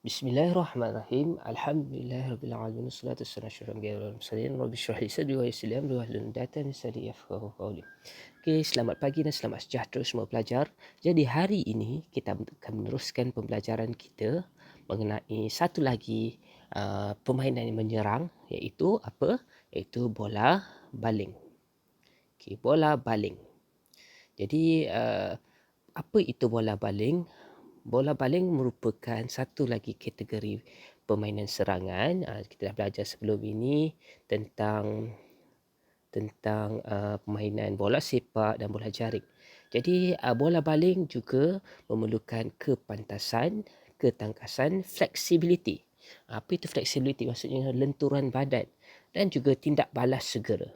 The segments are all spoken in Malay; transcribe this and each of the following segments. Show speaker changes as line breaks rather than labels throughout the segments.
Bismillahirrahmanirrahim. Alhamdulillahirabbil alamin. Wassalatu wassalamu ala anbiya'i wal mursalin. Rabbi shrah li sadri wa yassir li amri wahlul 'uqdatam min lisani yafqahu qawli. Okey, selamat pagi dan selamat sejahtera semua pelajar. Jadi hari ini kita akan meneruskan pembelajaran kita mengenai satu lagi permainan yang menyerang, iaitu apa? Iaitu bola baling. Okey, bola baling. Jadi apa itu bola baling? Bola baling merupakan satu lagi kategori permainan serangan. Kita dah belajar sebelum ini tentang permainan bola sepak dan bola jaring. Jadi bola baling juga memerlukan kepantasan, ketangkasan, fleksibiliti. Apa itu fleksibiliti? Maksudnya lenturan badan dan juga tindak balas segera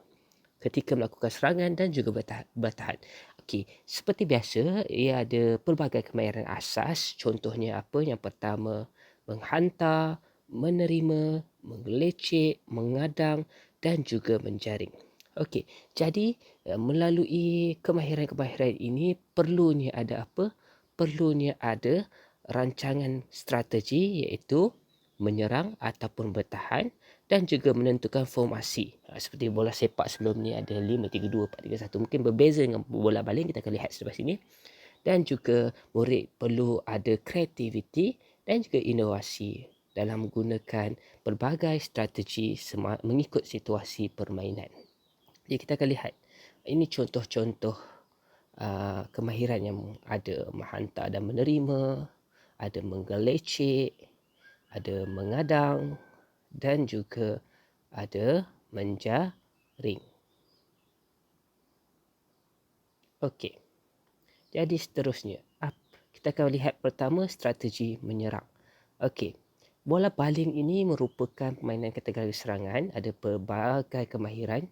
ketika melakukan serangan dan juga bertahan. Okey, seperti biasa, ia ada pelbagai kemahiran asas. Contohnya apa? Yang pertama, menghantar, menerima, menggelecek, mengadang dan juga menjaring. Okey, jadi melalui kemahiran-kemahiran ini perlunya ada apa? Perlunya ada rancangan strategi, iaitu menyerang ataupun bertahan dan juga menentukan formasi. Seperti bola sepak sebelum ni ada 5-3-2, 4-3-1. Mungkin berbeza dengan bola baling, kita akan lihat selepas ini. Dan juga murid perlu ada kreativiti dan juga inovasi dalam menggunakan pelbagai strategi mengikut situasi permainan. Jadi kita akan lihat, ini contoh-contoh kemahiran yang ada: menghantar dan menerima, ada menggelecek, ada mengadang dan juga ada menjaring. Okey, jadi seterusnya kita akan lihat pertama strategi menyerang. Okey, bola baling ini merupakan permainan kategori serangan, ada pelbagai kemahiran.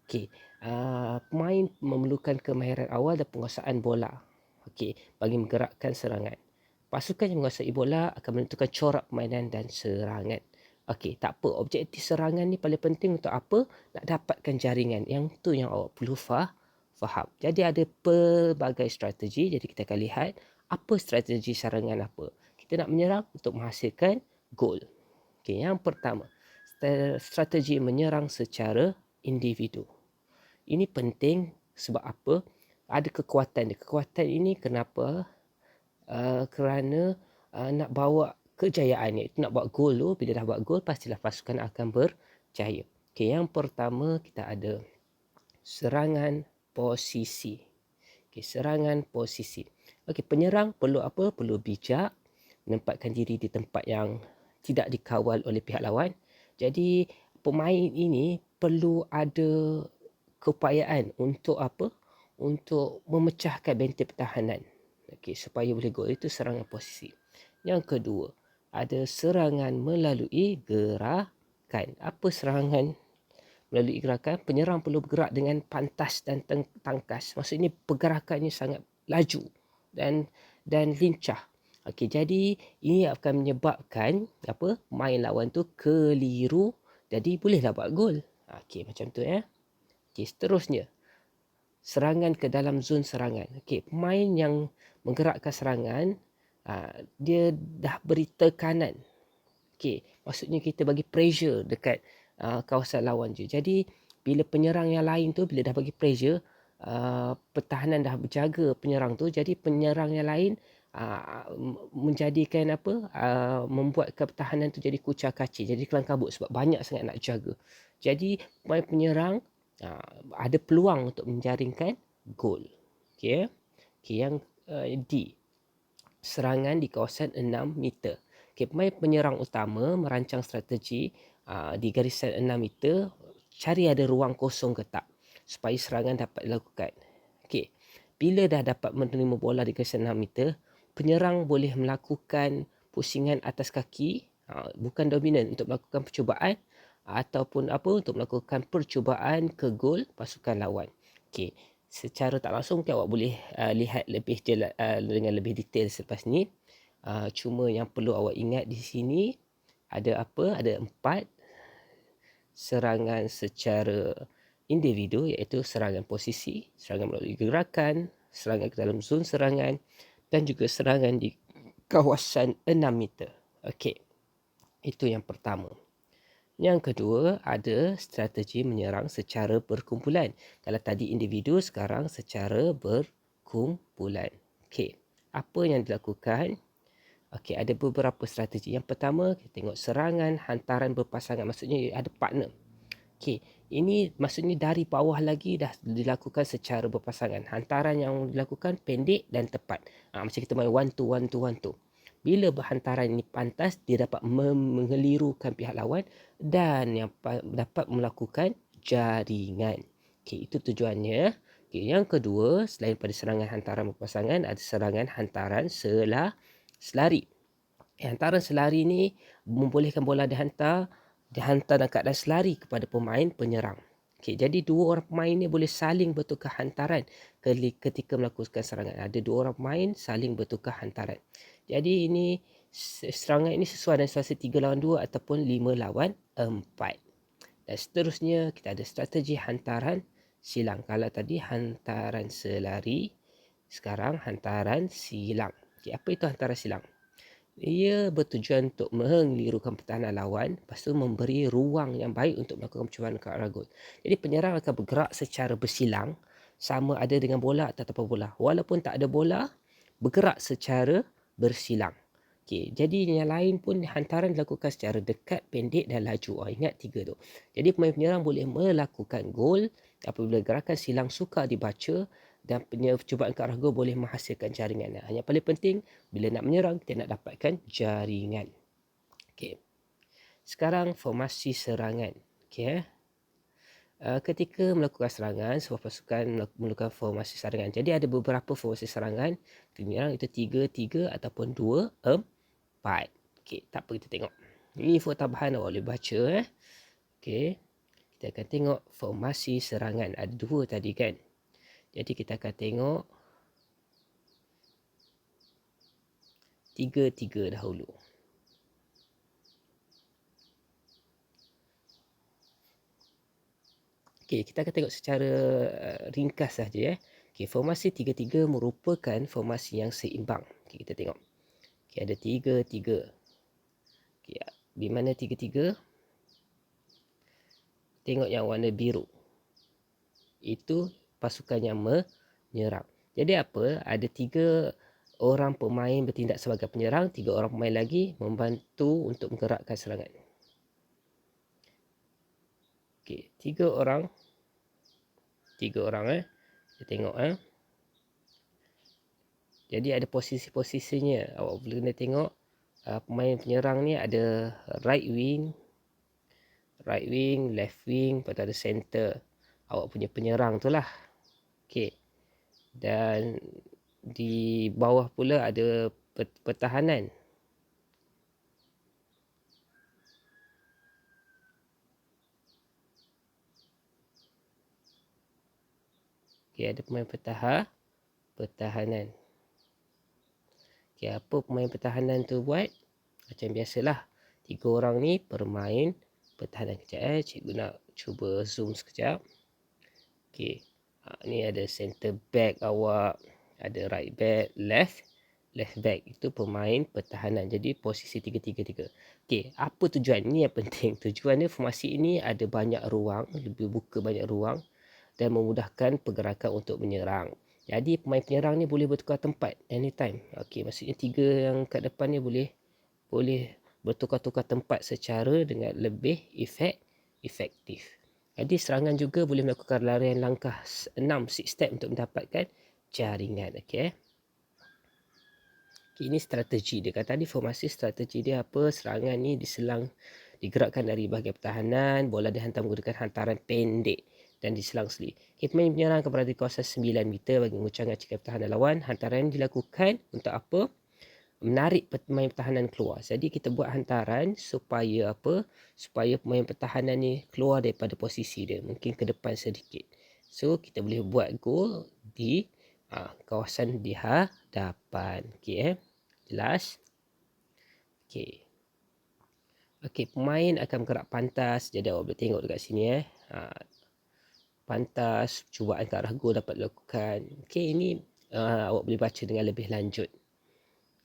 Okey, pemain memerlukan kemahiran awal dan penguasaan bola. Okey, bagi menggerakkan serangan. Pasukan yang menguasai bola akan menentukan corak permainan dan serangan. Okey, tak apa. Objektif serangan ni paling penting untuk apa? Nak dapatkan jaringan. Yang tu yang awak perlu faham. Jadi ada pelbagai strategi. Jadi kita akan lihat apa strategi serangan apa. Kita nak menyerang untuk menghasilkan gol. Okey, yang pertama, strategi menyerang secara individu. Ini penting sebab apa? Ada kekuatan dia. Kekuatan ini kenapa? Kerana nak bawa kejayaan, iaitu nak buat gol tu. Bila dah buat gol, pastilah pasukan akan berjaya. Okey, yang pertama kita ada serangan posisi. Okey, serangan posisi. Okey, penyerang perlu apa? Perlu bijak, menempatkan diri di tempat yang tidak dikawal oleh pihak lawan. Jadi pemain ini perlu ada keupayaan untuk apa? Untuk memecahkan benteng pertahanan. Okey, supaya boleh gol. Itu serangan posisi. Yang kedua, ada serangan melalui gerakan. Apa serangan melalui gerakan? Penyerang perlu bergerak dengan pantas dan tangkas. Maksudnya pergerakannya sangat laju dan lincah. Okey, jadi ini akan menyebabkan apa? Main lawan tu keliru, jadi bolehlah buat gol. Okey, macam tu ya. Okey, seterusnya, serangan ke dalam zon serangan. Okey, pemain yang menggerakkan serangan, dia dah beri tekanan. Okey, maksudnya kita bagi pressure dekat kawasan lawan je. Jadi bila penyerang yang lain tu, bila dah bagi pressure, pertahanan dah berjaga penyerang tu, jadi penyerang yang lain menjadikan apa? Membuat pertahanan tu jadi kucar kacir, jadi kelang kabut sebab banyak sangat nak jaga. Jadi pemain penyerang ada peluang untuk menjaringkan gol. Okey. Okey, yang D, serangan di kawasan 6 meter. Okey, pemain penyerang utama merancang strategi di garisan 6 meter, cari ada ruang kosong ke tak supaya serangan dapat dilakukan. Okey, bila dah dapat menerima bola di garisan 6 meter, penyerang boleh melakukan pusingan atas kaki, bukan dominan, untuk melakukan percubaan ataupun apa, untuk melakukan percubaan ke gol pasukan lawan. Okey, secara tak langsung mungkin awak boleh lihat lebih dengan lebih detail selepas ni. Cuma yang perlu awak ingat di sini ada apa? Ada 4 serangan secara individu, iaitu serangan posisi, serangan melalui gerakan, serangan ke dalam zon serangan dan juga serangan di kawasan 6 meter. Okey, itu yang pertama. Yang kedua, ada strategi menyerang secara berkumpulan. Kalau tadi individu, sekarang secara berkumpulan. Okey, apa yang dilakukan? Okey, ada beberapa strategi. Yang pertama, kita tengok serangan hantaran berpasangan. Maksudnya ada partner. Okey, ini maksudnya dari bawah lagi dah dilakukan secara berpasangan. Hantaran yang dilakukan pendek dan tepat. Macam kita main one to one to one to. Bila berhantaran ini pantas, dia dapat mengelirukan pihak lawan dan yang dapat melakukan jaringan. Okey, itu tujuannya. Okey, yang kedua, selain pada serangan hantaran berpasangan, ada serangan hantaran selari. Hantaran selari ni membolehkan bola dihantar dalam keadaan selari kepada pemain penyerang. Okey, jadi dua orang pemain ni boleh saling bertukar hantaran ketika melakukan serangan. Ada dua orang pemain saling bertukar hantaran. Jadi ini serangan ini sesuai dengan situasi 3 lawan 2 ataupun 5 lawan 4. Dan seterusnya kita ada strategi hantaran silang. Kalau tadi hantaran selari, sekarang hantaran silang. Okey, apa itu hantaran silang? Ia bertujuan untuk mengelirukan pertahanan lawan, lepas tu memberi ruang yang baik untuk melakukan percubaan ke arah gol. Jadi penyerang akan bergerak secara bersilang, sama ada dengan bola atau tanpa bola. Walaupun tak ada bola, bergerak secara bersilang. Okey, jadi yang lain pun hantaran dilakukan secara dekat, pendek dan laju. Ingat 3 tu. Jadi pemain penyerang boleh melakukan gol apabila gerakan silang sukar dibaca dan percubaan ke arah gol boleh menghasilkan jaringan. Yang paling penting, bila nak menyerang, kita nak dapatkan jaringan. Okey. Sekarang formasi serangan. Okey. Ketika melakukan serangan, sebuah pasukan melakukan formasi serangan. Jadi ada beberapa formasi serangan. Penyerang itu 3-3 ataupun 2-4. Okey, tak apa, kita tengok. Ini info tambahan awak boleh baca. Okey. Kita akan tengok formasi serangan. Ada 2 tadi kan. Jadi kita akan tengok 3-3 dahulu. Okey, kita akan tengok secara ringkas saja. Okey, formasi 3-3 merupakan formasi yang seimbang. Okey, kita tengok. Okey, ada 3-3. Okey, di mana 3-3? Tengok yang warna biru. Itu pasukan yang menyerang. Jadi apa? Ada 3 orang pemain bertindak sebagai penyerang, 3 orang pemain lagi membantu untuk menggerakkan serangan. Okey, 3 orang. Kita tengok Jadi ada posisi-posisinya. Awak boleh kena tengok pemain penyerang ni ada right wing, left wing, lepas tu ada center. Awak punya penyerang tu lah. Okey. Dan di bawah pula ada pertahanan. Okey, ada pemain pertahanan. Okey, apa pemain pertahanan tu buat? Macam biasalah. 3 orang ni bermain pertahanan. Kejap cikgu nak cuba zoom sekejap. Okey. Ni ada center back awak, ada right back, left back. Itu pemain pertahanan. Jadi posisi 3-3-3. Okey, apa tujuan? Ini yang penting. Tujuannya formasi ini ada banyak ruang, lebih buka banyak ruang dan memudahkan pergerakan untuk menyerang. Jadi pemain penyerang ni boleh bertukar tempat anytime. Okey, maksudnya 3 yang kat depan ni boleh bertukar-tukar tempat secara dengan lebih efektif. Jadi serangan juga boleh melakukan larian langkah 6 step untuk mendapatkan jaringan. Okey. Ini strategi dia. Kata tadi formasi strategi dia apa? Serangan ni digerakkan dari bahagian pertahanan, bola dihantar menggunakan hantaran pendek dan diselang seli. Pemain penyerang akan berada di kawasan 9 meter bagi mengucangkan cikai pertahanan lawan. Hantaran dilakukan untuk apa? Menarik pemain pertahanan keluar. Jadi kita buat hantaran supaya apa? Supaya pemain pertahanan ni keluar daripada posisi dia. Mungkin ke depan sedikit. So kita boleh buat gol di kawasan di hadapan. Okey Jelas? Okey. Okey, pemain akan bergerak pantas. Jadi awak boleh tengok dekat sini pantas, cubaan ke arah gol dapat dilakukan. Okey, ini awak boleh baca dengan lebih lanjut.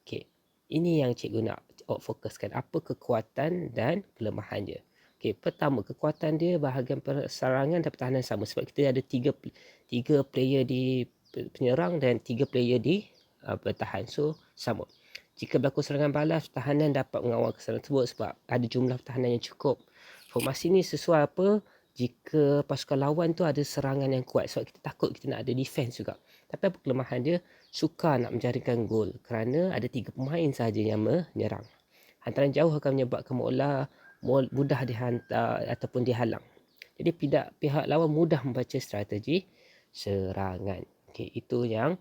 Okey. Ini yang cikgu nak awak fokuskan apa kekuatan dan kelemahan dia. Okey, pertama, kekuatan dia bahagian serangan dan pertahanan sama sebab kita ada tiga player di penyerang dan 3 player di bertahan. So, sama. Jika berlaku serangan balas, pertahanan dapat mengawal serangan tersebut sebab ada jumlah pertahanan yang cukup. Formasi ni sesuai apa? Jika pasukan lawan tu ada serangan yang kuat sebab kita takut kita nak ada defense juga. Tapi apa kelemahan dia? Sukar nak menjaringkan gol kerana ada 3 pemain sahaja yang menyerang. Hantaran jauh akan menyebabkan bola mudah dihantar ataupun dihalang. Jadi pihak lawan mudah membaca strategi serangan. Okey, itu yang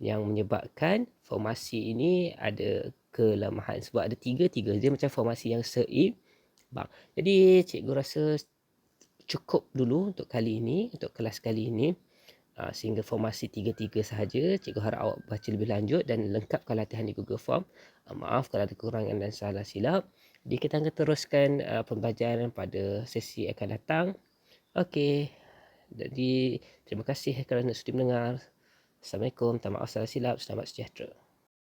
menyebabkan formasi ini ada kelemahan sebab ada tiga. Dia macam formasi yang seimbang. Jadi cikgu rasa cukup dulu untuk kali ini, untuk kelas kali ini. Sehingga formasi 3-3 sahaja. Cikgu harap awak baca lebih lanjut dan lengkapkan latihan di Google Form. Maaf kalau ada kekurangan dan salah silap. Jadi kita akan teruskan pembelajaran pada sesi akan datang. Okey. Jadi terima kasih kerana sudi mendengar. Assalamualaikum. Minta maaf salah silap. Selamat sejahtera.